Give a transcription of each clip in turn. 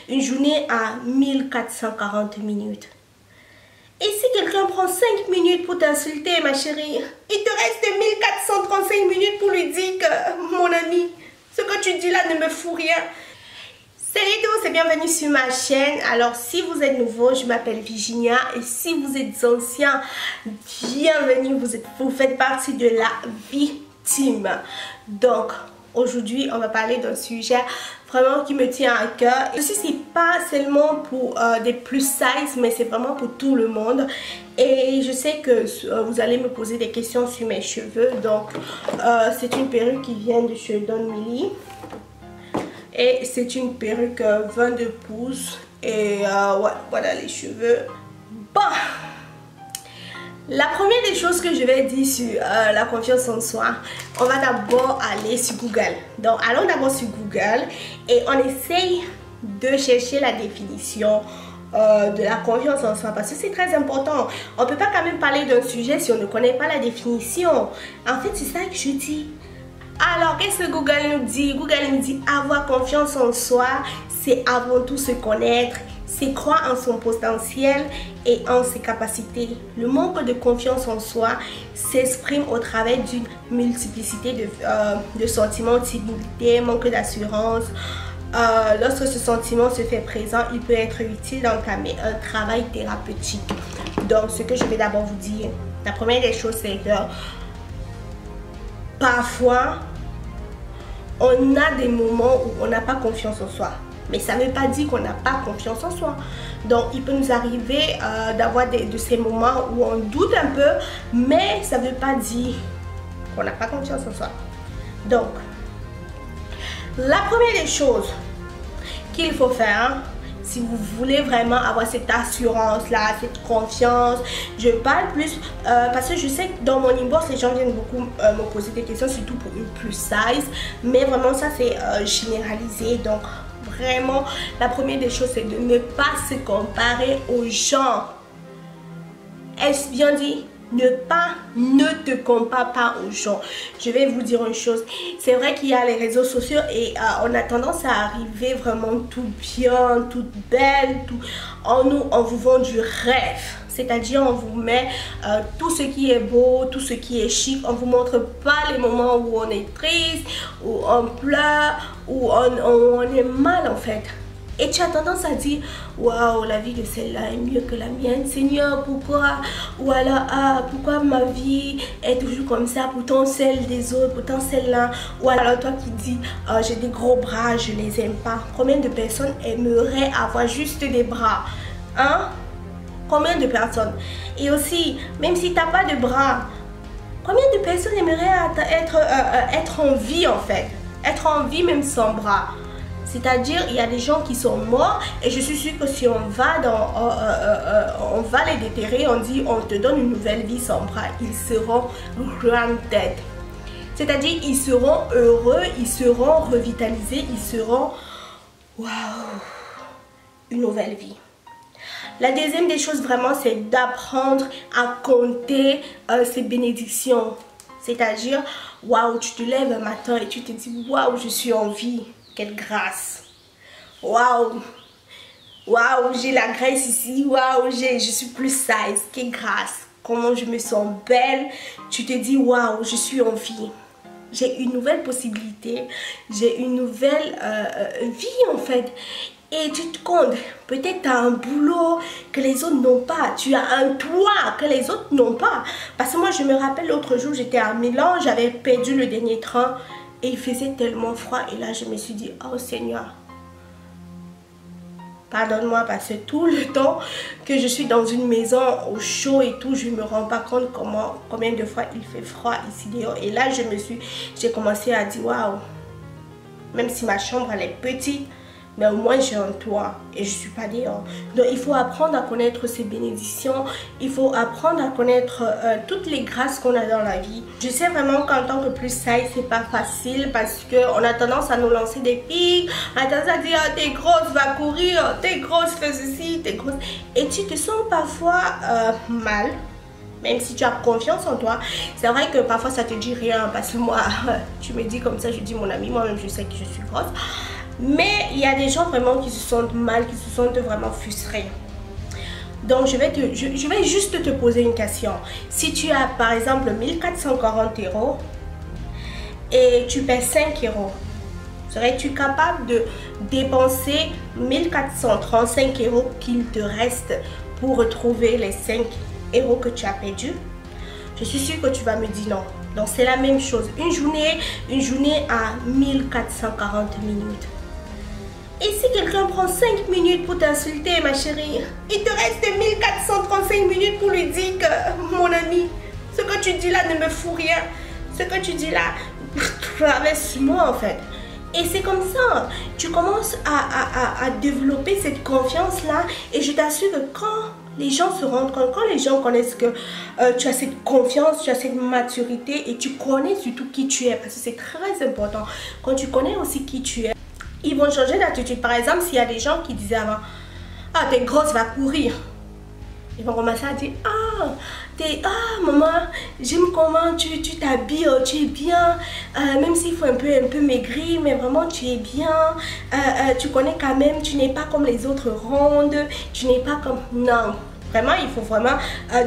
une journée à 1440 minutes. Et si quelqu'un prend 5 minutes pour t'insulter, ma chérie, il te reste 1435 minutes pour lui dire que, mon ami, ce que tu dis là ne me fout rien. Salut tous et bienvenue sur ma chaîne. Alors si vous êtes nouveau, je m'appelle Virginia et si vous êtes ancien, bienvenue, vous faites partie de la victime. Donc aujourd'hui on va parler d'un sujet vraiment qui me tient à cœur. Ceci c'est pas seulement pour des plus size, mais c'est vraiment pour tout le monde. Et je sais que vous allez me poser des questions sur mes cheveux. Donc c'est une perruque qui vient de chez Don Milly. Et c'est une perruque 22 pouces. Et ouais, voilà les cheveux. Bon, la première des choses que je vais dire sur la confiance en soi, on va d'abord aller sur Google. Donc allons d'abord sur Google et on essaye de chercher la définition de la confiance en soi, parce que c'est très important. On ne peut pas quand même parler d'un sujet si on ne connaît pas la définition. En fait c'est ça que je dis. Alors qu'est-ce que Google nous dit? Google nous dit avoir confiance en soi, c'est avant tout se connaître, c'est croire en son potentiel et en ses capacités. Le manque de confiance en soi s'exprime au travers d'une multiplicité de sentiments, timidité, manque d'assurance. Lorsque ce sentiment se fait présent, il peut être utile d'entamer un travail thérapeutique. Donc ce que je vais d'abord vous dire, la première des choses c'est que parfois, on a des moments où on n'a pas confiance en soi. Mais ça ne veut pas dire qu'on n'a pas confiance en soi. Donc, il peut nous arriver d'avoir de ces moments où on doute un peu, mais ça ne veut pas dire qu'on n'a pas confiance en soi. Donc, la première des choses qu'il faut faire, si vous voulez vraiment avoir cette assurance-là, cette confiance, je parle plus parce que je sais que dans mon inbox, les gens viennent beaucoup me poser des questions, surtout pour une plus size. Mais vraiment, ça c'est généralisé. Donc, vraiment, la première des choses, c'est de ne pas se comparer aux gens. Est-ce bien dit? Ne te compare pas aux gens. Je vais vous dire une chose. C'est vrai qu'il y a les réseaux sociaux et on a tendance à arriver vraiment tout bien, toute belle, tout. On vous vend du rêve. C'est-à-dire on vous met tout ce qui est beau, tout ce qui est chic. On ne vous montre pas les moments où on est triste, où on pleure, où on est mal en fait. Et tu as tendance à dire, waouh, la vie de celle-là est mieux que la mienne. Seigneur, pourquoi? Ou alors, pourquoi ma vie est toujours comme ça? Pourtant, celle des autres, pourtant celle-là. Ou alors, toi qui dis, j'ai des gros bras, je les aime pas. Combien de personnes aimeraient avoir juste des bras? Hein? Combien de personnes? Et aussi, même si tu n'as pas de bras, combien de personnes aimeraient être en vie en fait? Être en vie même sans bras. C'est-à-dire, il y a des gens qui sont morts et je suis sûre que si on va on va les déterrer, on dit on te donne une nouvelle vie sans bras, ils seront grounded. C'est-à-dire, ils seront heureux, ils seront revitalisés, ils seront waouh, une nouvelle vie. La deuxième des choses vraiment, c'est d'apprendre à compter ces bénédictions. C'est-à-dire, waouh, tu te lèves un matin et tu te dis waouh, je suis en vie. Quelle grâce. Waouh. Waouh, j'ai la graisse ici. Waouh, je suis plus size. Quelle grâce. Comment je me sens belle. Tu te dis waouh, je suis en vie. J'ai une nouvelle possibilité. J'ai une nouvelle vie en fait. Et tu te comptes, peut-être tu as un boulot que les autres n'ont pas. Tu as un toit que les autres n'ont pas. Parce que moi, je me rappelle l'autre jour, j'étais à Milan, j'avais perdu le dernier train. Et il faisait tellement froid. Et là, je me suis dit, oh Seigneur, pardonne-moi parce que tout le temps que je suis dans une maison au chaud et tout, je ne me rends pas compte combien de fois il fait froid ici dehors. Et là, j'ai commencé à dire, waouh, même si ma chambre, elle est petite, mais au moins j'ai un toit et je ne suis pas dehors. Donc il faut apprendre à connaître ses bénédictions. Il faut apprendre à connaître toutes les grâces qu'on a dans la vie. Je sais vraiment qu'en tant que plus size, c'est pas facile parce qu'on a tendance à nous lancer des pics. On a tendance à dire oh, t'es grosse, va courir, t'es grosse, fais ceci, t'es grosse. Et tu te sens parfois mal. Même si tu as confiance en toi, c'est vrai que parfois ça te dit rien parce que moi, tu me dis comme ça, je dis mon ami, moi-même je sais que je suis grosse. Mais il y a des gens vraiment qui se sentent mal, qui se sentent vraiment frustrés. Donc je vais juste te poser une question. Si tu as par exemple 1440 € et tu paies 5 €, serais-tu capable de dépenser 1435 € qu'il te reste pour retrouver les 5 € que tu as perdus? Je suis sûre que tu vas me dire non. Donc c'est la même chose. Une journée à 1440 minutes. Et si quelqu'un prend 5 minutes pour t'insulter, ma chérie, il te reste 1435 minutes pour lui dire que, mon ami, ce que tu dis là ne me fout rien. Ce que tu dis là traverse moi en fait. Et c'est comme ça, tu commences à développer cette confiance-là. Et je t'assure que quand les gens se rendent compte, quand les gens connaissent que tu as cette confiance, tu as cette maturité et tu connais surtout qui tu es, parce que c'est très important. Quand tu connais aussi qui tu es, ils vont changer d'attitude. Par exemple, s'il y a des gens qui disaient avant, ah, t'es grosse, va courir. Ils vont commencer à dire, maman, j'aime comment tu t'habilles, tu es bien, même s'il faut un peu maigrir, mais vraiment tu es bien, tu connais quand même, tu n'es pas comme les autres rondes, tu n'es pas comme... Non, vraiment, il faut vraiment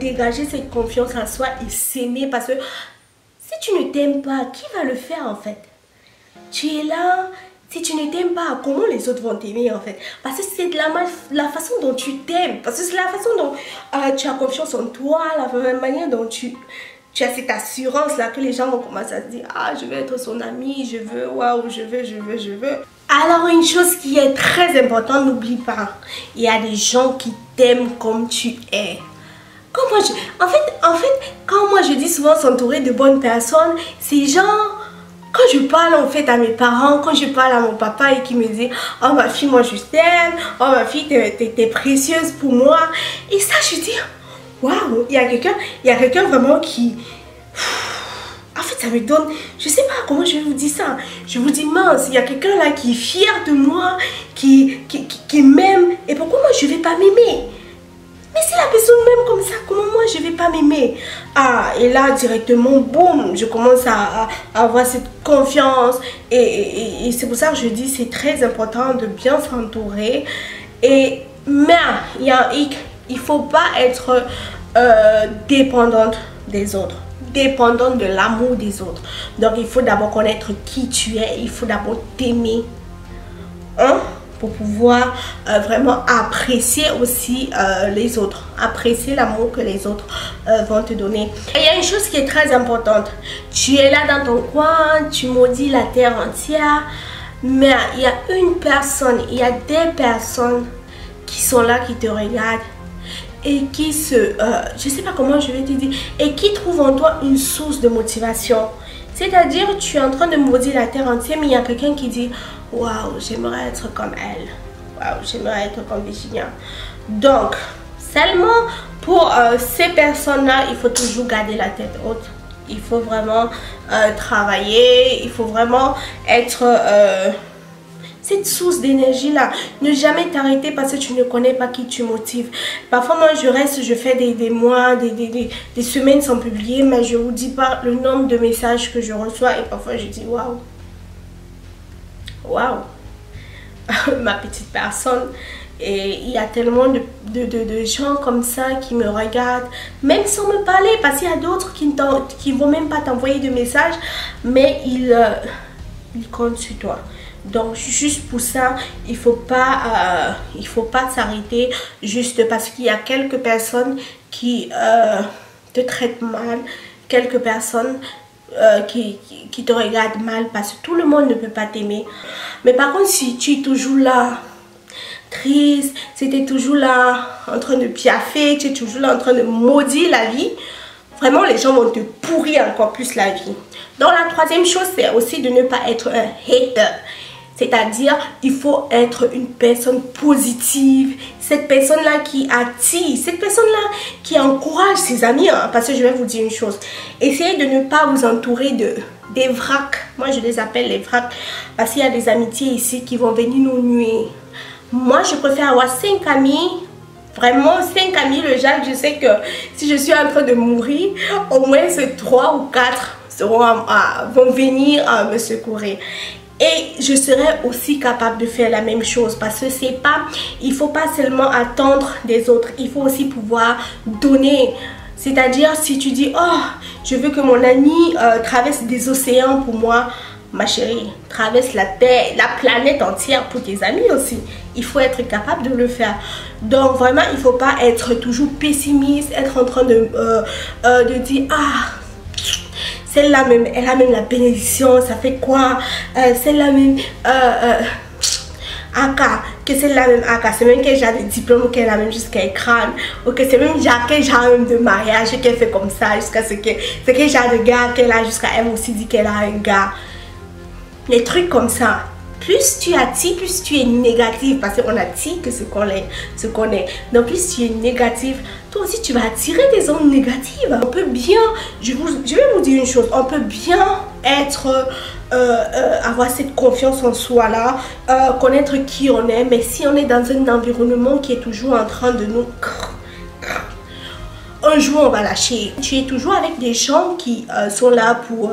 dégager cette confiance en soi et s'aimer, parce que si tu ne t'aimes pas, qui va le faire en fait? Tu es là... Si tu ne t'aimes pas, comment les autres vont t'aimer en fait? Parce que c'est la façon dont tu t'aimes. Parce que c'est la façon dont tu as confiance en toi, la manière dont tu as cette assurance là que les gens vont commencer à se dire, ah, je veux être son ami, je veux, waouh, je veux. Alors une chose qui est très importante, n'oublie pas, il y a des gens qui t'aiment comme tu es. En fait, quand moi je dis souvent s'entourer de bonnes personnes, c'est genre... Quand je parle en fait à mes parents, quand je parle à mon papa et qui me dit, oh ma fille, moi je t'aime, oh ma fille, t'es précieuse pour moi. Et ça, je dis, waouh, il y a quelqu'un vraiment qui... En fait, ça me donne... Je sais pas comment je vais vous dire ça. Je vous dis, mince, il y a quelqu'un là qui est fier de moi, qui m'aime. Et pourquoi moi je vais pas m'aimer? Mais si la personne m'aime comme ça, comment moi je vais pas m'aimer? Ah, et là directement, boum, je commence à avoir cette confiance. Et c'est pour ça que je dis, c'est très important de bien s'entourer. Mais il faut pas être dépendante des autres, dépendante de l'amour des autres. Donc il faut d'abord connaître qui tu es, il faut d'abord t'aimer. Hein? Pour pouvoir vraiment apprécier aussi les autres, apprécier l'amour que les autres vont te donner. Et il y a une chose qui est très importante, tu es là dans ton coin, tu maudis la terre entière, mais il y a une personne, il y a des personnes qui sont là, qui te regardent et qui je sais pas comment je vais te dire, et qui trouvent en toi une source de motivation. C'est-à-dire, tu es en train de maudire la terre entière, mais il y a quelqu'un qui dit, waouh, j'aimerais être comme elle. Waouh, j'aimerais être comme Virginia. Donc, seulement pour ces personnes-là, il faut toujours garder la tête haute. Il faut vraiment travailler, il faut vraiment être... cette source d'énergie là, ne jamais t'arrêter parce que tu ne connais pas qui tu motives. Parfois moi je fais des mois, des semaines sans publier, mais je vous dis pas le nombre de messages que je reçois et parfois je dis waouh, waouh, ma petite personne. Et il y a tellement de gens comme ça qui me regardent, même sans me parler, parce qu'il y a d'autres qui vont même pas t'envoyer de messages, mais ils comptent sur toi. Donc juste pour ça, il faut pas s'arrêter juste parce qu'il y a quelques personnes qui te traitent mal, quelques personnes qui te regardent mal, parce que tout le monde ne peut pas t'aimer. Mais par contre, si tu es toujours là, triste, si tu es toujours là en train de piaffer, tu es toujours là en train de maudire la vie, vraiment les gens vont te pourrir encore plus la vie. Donc la troisième chose, c'est aussi de ne pas être un hater. C'est-à-dire, il faut être une personne positive, cette personne-là qui attire, cette personne-là qui encourage ses amis. Hein, parce que je vais vous dire une chose, essayez de ne pas vous entourer des vracs. Moi, je les appelle les vracs parce qu'il y a des amitiés ici qui vont venir nous nuire. Moi, je préfère avoir 5 amis. Vraiment 5 amis, le genre, je sais que si je suis en train de mourir, au moins 3 ou 4 vont venir me secourir. Et je serai aussi capable de faire la même chose, parce que c'est pas, il faut pas seulement attendre des autres, il faut aussi pouvoir donner. C'est-à-dire, si tu dis, oh, je veux que mon ami traverse des océans pour moi, ma chérie, traverse la terre, la planète entière pour tes amis aussi. Il faut être capable de le faire. Donc vraiment, il ne faut pas être toujours pessimiste, être en train de dire, ah, celle-là même, elle a même la bénédiction, ça fait quoi? Celle-là même, Aka, que celle-là même Aka, c'est même qu'elle a des diplômes, qu'elle a même jusqu'à crâne, ou que c'est même qu'elle a même de mariage, qu'elle fait comme ça, jusqu'à ce qu'elle a de gars, qu'elle a jusqu'à elle aussi dit qu'elle a un gars. Les trucs comme ça. Plus tu attires, plus tu es négatif, parce qu'on attire que ce qu'on est. Donc plus tu es négatif, toi aussi tu vas attirer des ondes négatives. On peut bien, je vais vous dire une chose, on peut bien être, avoir cette confiance en soi là, connaître qui on est, mais si on est dans un environnement qui est toujours en train de nous... Un jour on va lâcher. Tu es toujours avec des gens qui sont là pour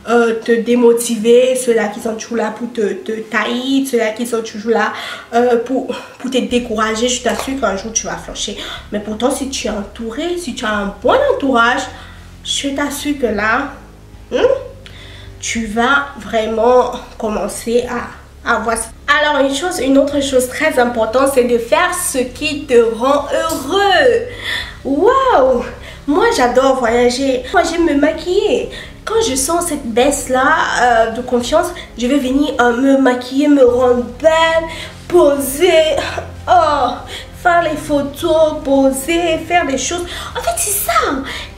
te démotiver, ceux-là qui sont toujours là pour te tailler, ceux-là qui sont toujours là pour te décourager. Je t'assure qu'un jour tu vas flancher. Mais pourtant si tu es entouré, si tu as un bon entourage, je t'assure que là, tu vas vraiment commencer à voir. Alors une autre chose très importante, c'est de faire ce qui te rend heureux. Waouh! Moi j'adore voyager. Moi j'aime me maquiller. Quand je sens cette baisse là de confiance, je vais venir me maquiller, me rendre belle, poser, oh, faire les photos, poser, faire des choses. En fait c'est ça.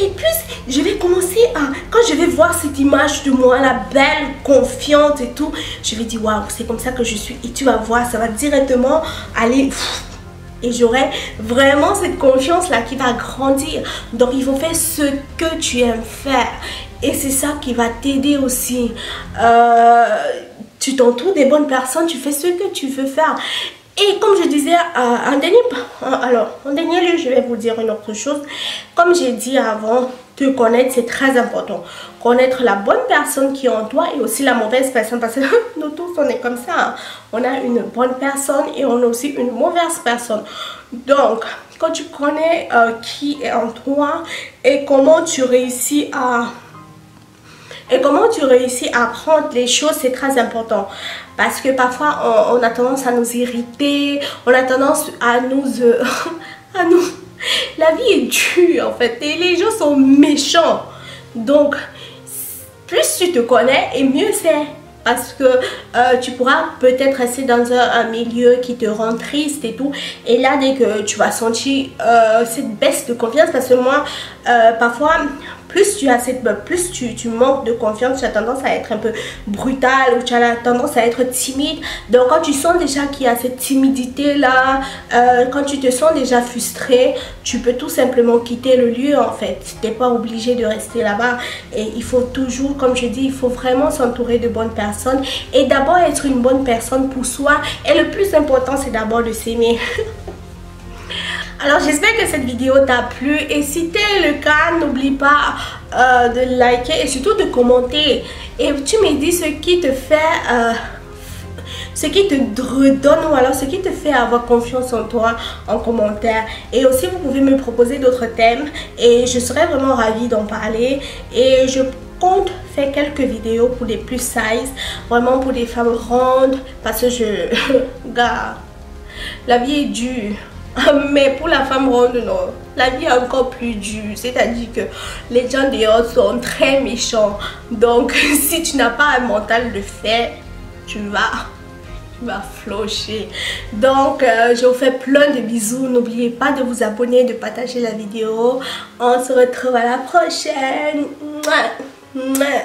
Et puis je vais commencer à, quand je vais voir cette image de moi, la belle, confiante et tout, je vais dire waouh, c'est comme ça que je suis. Et tu vas voir, ça va directement aller... Et j'aurai vraiment cette confiance là qui va grandir. Donc il faut faire ce que tu aimes faire. Et c'est ça qui va t'aider aussi. Tu t'entoures des bonnes personnes, tu fais ce que tu veux faire. Et comme je disais, en dernier lieu, je vais vous dire une autre chose. Comme j'ai dit avant, te connaître, c'est très important. Connaître la bonne personne qui est en toi et aussi la mauvaise personne. Parce que nous tous, on est comme ça. Hein. On a une bonne personne et on a aussi une mauvaise personne. Donc, quand tu connais qui est en toi et comment tu réussis à... prendre les choses, c'est très important. Parce que parfois, on a tendance à nous irriter. On a tendance à nous... La vie est dure en fait. Et les gens sont méchants. Donc, plus tu te connais et mieux c'est. Parce que tu pourras peut-être rester dans un milieu qui te rend triste et tout. Et là, dès que tu vas sentir cette baisse de confiance, parce que moi, parfois... Plus tu manques de confiance, tu as tendance à être un peu brutal ou tu as tendance à être timide. Donc quand tu sens déjà qu'il y a cette timidité là, quand tu te sens déjà frustré, tu peux tout simplement quitter le lieu en fait. Tu n'es pas obligé de rester là-bas. Et il faut toujours, comme je dis, il faut vraiment s'entourer de bonnes personnes. Et d'abord être une bonne personne pour soi. Et le plus important, c'est d'abord de s'aimer. Alors j'espère que cette vidéo t'a plu et si c'est le cas, n'oublie pas de liker et surtout de commenter. Et tu me dis ce qui te fait, ce qui te redonne ou alors ce qui te fait avoir confiance en toi en commentaire. Et aussi vous pouvez me proposer d'autres thèmes et je serais vraiment ravie d'en parler. Et je compte faire quelques vidéos pour les plus size, vraiment pour des femmes rondes parce que gars, la vie est dure. Mais pour la femme ronde, non. La vie est encore plus dure. C'est-à-dire que les gens dehors sont très méchants. Donc, si tu n'as pas un mental de fer, tu vas flancher. Donc, je vous fais plein de bisous. N'oubliez pas de vous abonner, de partager la vidéo. On se retrouve à la prochaine. Mouah, mouah.